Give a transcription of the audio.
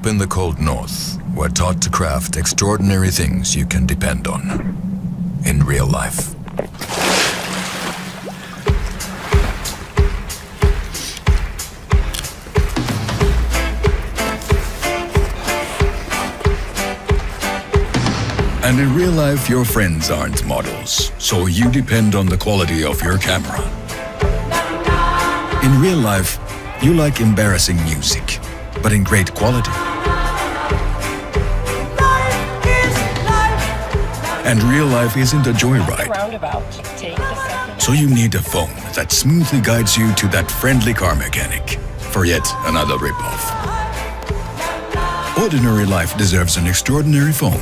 up in the cold north were taught to craft extraordinary things you can depend on in real life. And in real life, your friends aren't models, so you depend on the quality of your camera. In real life, you like embarrassing music, but in great quality. And real life isn't a joyride. So you need a phone that smoothly guides you to that friendly car mechanic for yet another ripoff. Ordinary life deserves an extraordinary phone.